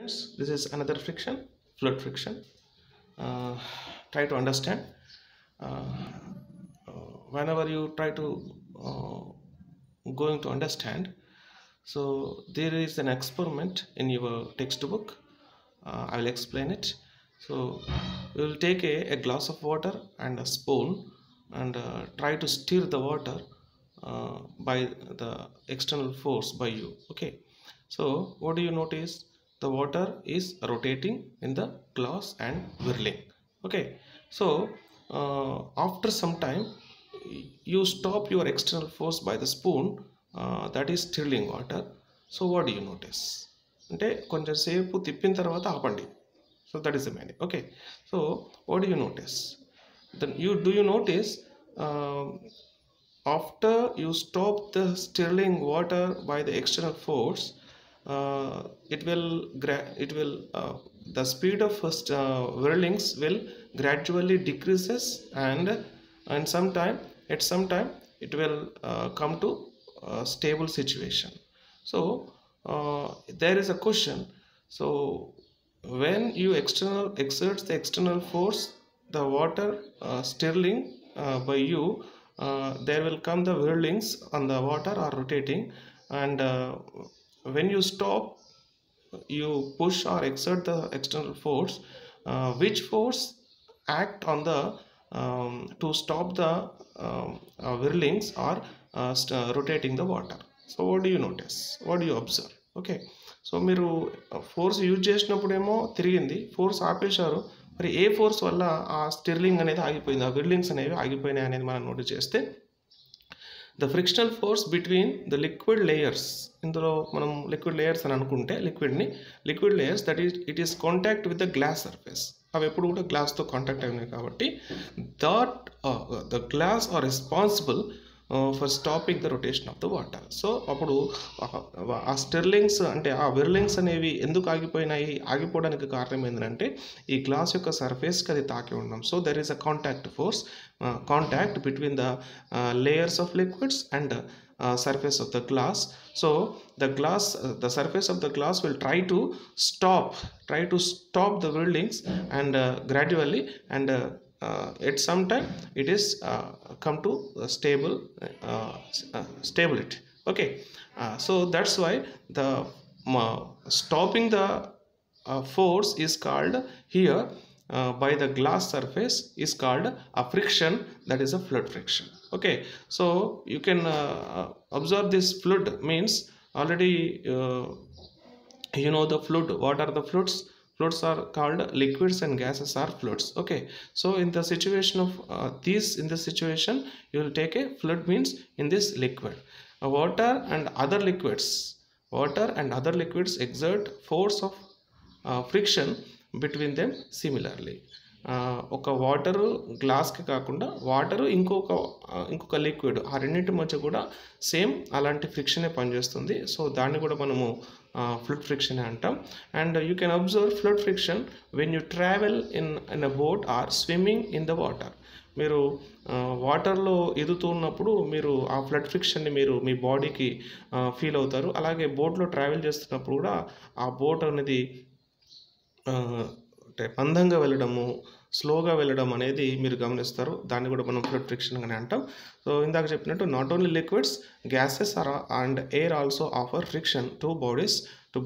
students, this is another friction, fluid friction. Try to understand. Whenever you try to going to understand, so there is an experiment in your textbook. I will explain it. So we will take a glass of water and a spoon and try to stir the water by the external force by you. Okay, so what do you notice? The water is rotating in the glass and whirling. Okay, so after some time you stop your external force by the spoon, that is stirring water. So what do you notice? అంటే కొంచెం సేపు తిప్పిన తర్వాత ఆపండి. So that is the meaning. Okay, so what do you notice? Then you notice after you stop the stirring water by the external force, it will the speed of whirlings will gradually decreases, and at some time it will come to a stable situation. So there is a question. So when you exerts the external force, the water stirring by you, there will come the whirlings on the water are rotating, and when you stop, you push or exert the external force, which force act on the to stop the whirlings or rotating the water? So what do you notice? What do you observe? Okay, so మీరు force use చేసినప్పుడేమో తిరిగింది, force ఆపేశారు, మరి ఏ force వల్ల ఆ Stirling అనేది ఆగిపోయింది, ఆ విర్లింగ్స్ అనేవి ఆగిపోయినాయి అనేది మనం నోటీస్ చేస్తే, the frictional force between the liquid layers, ఇందులో మనం లిక్విడ్ లేయర్స్ అని అనుకుంటే liquid layers, that is it is contact with the glass surface. అవి ఎప్పుడు కూడా గ్లాస్తో కాంటాక్ట్ అయినాయి కాబట్టి the glass are responsible for stopping the rotation of the water. So అప్పుడు ఆ స్టిర్లింగ్స్ అంటే ఆ విర్లింగ్స్ అనేవి ఎందుకు ఆగిపోవడానికి కారణం ఏంటంటే ఈ గ్లాస్ యొక్క సర్ఫేస్కి అది తాకి ఉండడం. So there is a contact between the layers of liquids and surface of the glass. So the surface of the glass will try to stop the whirlings, and gradually, and at some time it is come to stability. Okay, so that's why the stopping the force is called here by the glass surface is called a friction, that is a fluid friction. Okay, so you can observe this fluid means already you know the fluid. What are the fluids? Fluids are called liquids and gases are fluids. Okay, so in the situation of in this situation you will take a fluid means in this liquid, water and other liquids exert force of friction between them similarly. ఒక water గ్లాస్కి కాకుండా water ఇంకొక liquid, ఆ రెండింటి మధ్య కూడా same అలాంటి ఫ్రిక్షనే పనిచేస్తుంది. సో దాన్ని కూడా మనము ఫ్లూయిడ్ ఫ్రిక్షన్ అంటాం. And you can observe fluid friction when you travel in a boat or swimming in the water. మీరు వాటర్లో ఎదుగుతున్నప్పుడు మీరు ఆ ఫ్లడ్ ఫ్రిక్షన్ని మీరు మీ బాడీకి ఫీల్ అవుతారు. అలాగే బోట్లో ట్రావెల్ చేస్తున్నప్పుడు కూడా ఆ బోట్ అనేది అంటే మందంగా వెళ్ళడము, స్లోగా వెళ్ళడం అనేది మీరు గమనిస్తారు. దాన్ని కూడా మనం ఫ్లూయిడ్ ఫ్రిక్షన్ అని అంటాం. సో ఇందాక చెప్పినట్టు not only liquids, gases and air also offer friction to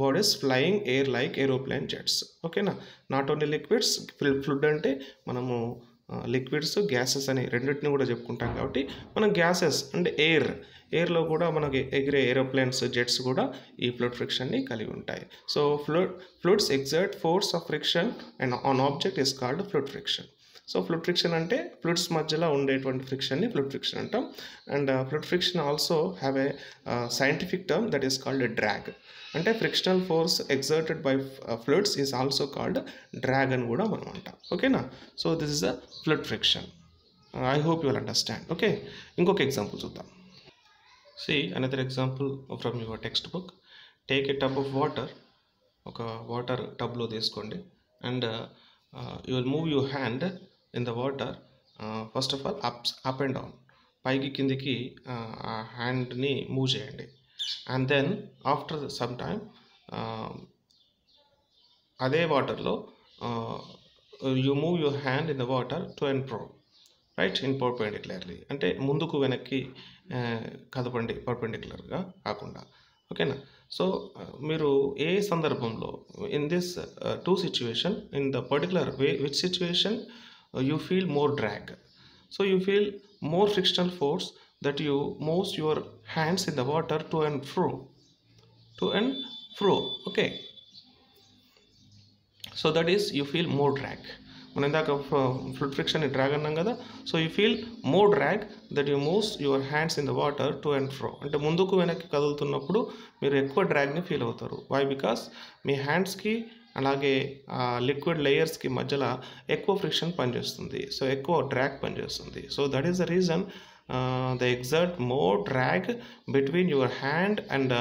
bodies flying air like aeroplane jets. ఓకేనా, నాట్ ఓన్లీ లిక్విడ్స్, ఫ్లూయిడ్ అంటే మనము లిక్విడ్స్, గ్యాసెస్ అని రెండింటిని కూడా చెప్పుకుంటాం. కాబట్టి మనం గ్యాసెస్ అంటే ఎయిర్లో కూడా మనకి ఎగిరే ఏరోప్లేన్స్, జెట్స్ కూడా ఈ ఫ్లూయిడ్ ఫ్రిక్షన్ని కలిగి ఉంటాయి. So fluids exert force of friction and on object is called fluid friction. So fluid friction అంటే ఫ్లూయిడ్స్ మధ్యలో ఉండేటువంటి ఫ్రిక్షన్ని ఫ్లూయిడ్ ఫ్రిక్షన్ అంటాం. And fluid friction also have a scientific term that is called drag. అంటే frictional force exerted by fluids is also called drag అని కూడా మనం అంటాం. ఓకేనా, so this is the fluid friction. I hope you will understand. Okay, ఇంకొక example చూద్దాం. See another example from your textbook. Take a tub of water. ఒక water టబ్లో తీసుకోండి, and you will move your hand in the water. First of all up and down, పైకి కిందికి ఆ హ్యాండ్ని move చేయండి. And then after some time అదే వాటర్లో you move your hand in the water to and fro, right, in perpendicularly, అంటే ముందుకు వెనక్కి కదపండి పర్పెండిక్యులర్గా కాకుండా. ఓకేనా. సో మీరు ఏ సందర్భంలో in this two situation, in the particular way which situation you feel more drag, so you feel more frictional force that you move your hands in the water to and fro, to and fro. Okay, so that is you feel more drag. మనం ఇందాక fluid friction drag అన్నాం కదా. So you feel more drag that you moves your hands in the water to and ఫ్రో, అంటే ముందుకు వెనక్కి కదులుతున్నప్పుడు మీరు ఎక్కువ డ్రాగ్ని ఫీల్ అవుతారు. వై? బికాస్ మీ హ్యాండ్స్కి అలాగే లిక్విడ్ లేయర్స్కి మధ్యలో ఎక్కువ ఫ్రిక్షన్ పనిచేస్తుంది, సో ఎక్కువ డ్రాగ్ పనిచేస్తుంది. So that is the reason they exert more drag between your hand and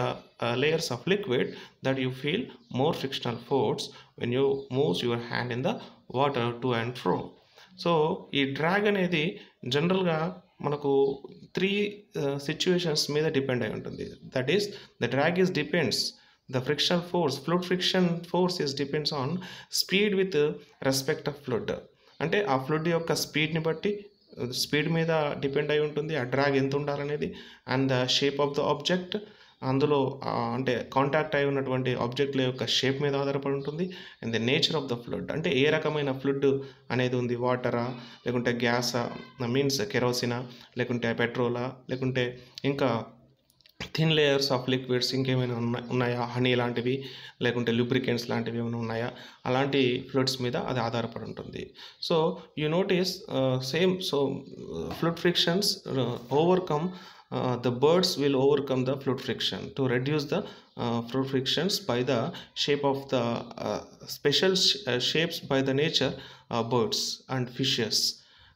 layers of liquid, that you feel more frictional force when you move your hand in the water to and fro. So ఈ drag అనేది జనరల్గా మనకు 3 situations మీద depend అయి ఉంటుంది. That is the drag is depends, the frictional force, fluid friction force is depends on speed with respect of fluid, అంటే ఆ fluid యొక్క స్పీడ్ని బట్టి, స్పీడ్ మీద డిపెండ్ అయి ఉంటుంది ఆ డ్రాగ్ ఎంత ఉండాలనేది. And the shape of the object, అందులో అంటే కాంటాక్ట్ అయి ఉన్నటువంటి ఆబ్జెక్ట్ల యొక్క షేప్ మీద ఆధారపడి ఉంటుంది. And the nature of the fluid, అంటే ఏ రకమైన ఫ్లూయిడ్ అనేది ఉంది, వాటరా లేకుంటే గ్యాసా, మీన్స్ కెరోసినా లేకుంటే పెట్రోలా లేకుంటే ఇంకా థిన్ లేయర్స్ ఆఫ్ లిక్విడ్స్ ఇంకేమైనా ఉన్నాయా, హనీ లాంటివి లేకుంటే లూబ్రికెంట్స్ లాంటివి ఏమైనా ఉన్నాయా, అలాంటి ఫ్లూయిడ్స్ మీద అది ఆధారపడి ఉంటుంది. So you notice same, so fluid frictions overcome, the birds will overcome the fluid friction to reduce the fluid frictions by the shape of the special shapes by the nature birds and fishes.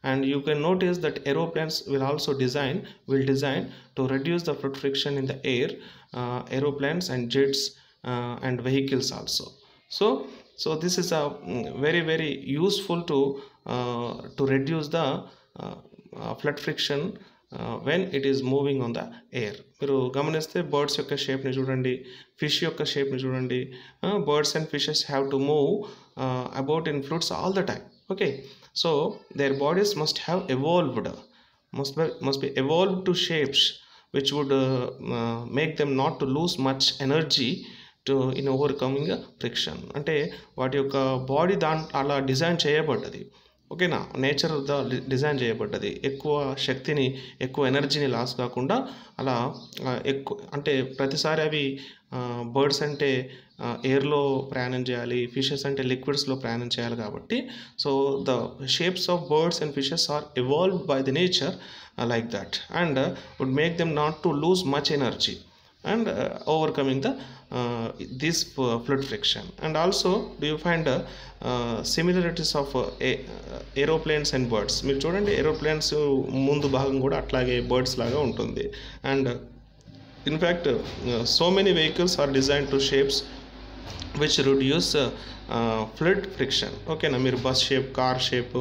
And you can notice that aeroplanes will also design to reduce the fluid friction in the air, aeroplanes and jets and vehicles also. So this is a very useful to reduce the fluid friction when it is moving on the air. మీరు గమనిస్తే birds యొక్క షేప్ని చూడండి, fish యొక్క షేప్ని చూడండి. Birds and fishes have to move about in fluids all the time. Okay, so their bodies must have evolved, must be evolved to shapes which would make them not to lose much energy in overcoming friction. అంటే వాటి యొక్క body అలా design చేయబడ్డది. ఓకేనా, nature the design చేయబడ్డది ఎక్కువ శక్తిని, ఎక్కువ ఎనర్జీని loss కాకుండా అలా ఎక్కువ, అంటే ప్రతిసారి అవి బర్డ్స్ అంటే ఎయిర్లో ప్రయాణం చేయాలి, ఫిషెస్ అంటే లిక్విడ్స్లో ప్రయాణం చేయాలి కాబట్టి, so the shapes of birds and fishes are evolved by the nature like that, and would make them not to lose much energy and overcoming the this fluid friction. And also do you find similarities of aeroplanes and birds? మీరు చూడండి, aeroplanes ముందు భాగం కూడా అట్లాగే birds లాగా ఉంటుంది. And in fact so many vehicles are designed to shapes which reduce fluid friction. ఓకేనా, మీరు bus shape, car shape,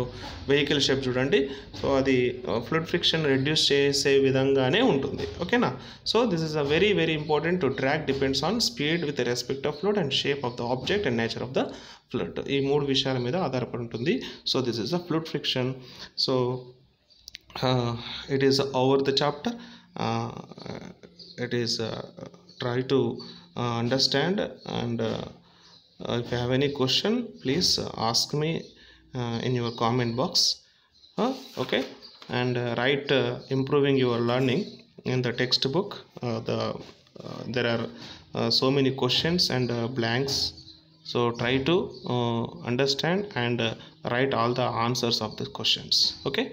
vehicle shape చూడండి, సో అది ఫ్లూయిడ్ ఫ్రిక్షన్ రెడ్యూస్ చేసే విధంగానే ఉంటుంది. ఓకేనా, so this is a very important. To drag depends on speed with respect of fluid and shape of the object and nature of the fluid. ఈ 3 విషయాల మీద ఆధారపడి ఉంటుంది. So this is a fluid friction. So it is over the chapter. It is try to understand, and if you have any question, please ask me in your comment box. Okay, and write improving your learning in the textbook. There are so many questions and blanks, so try to understand and write all the answers of the questions. Okay.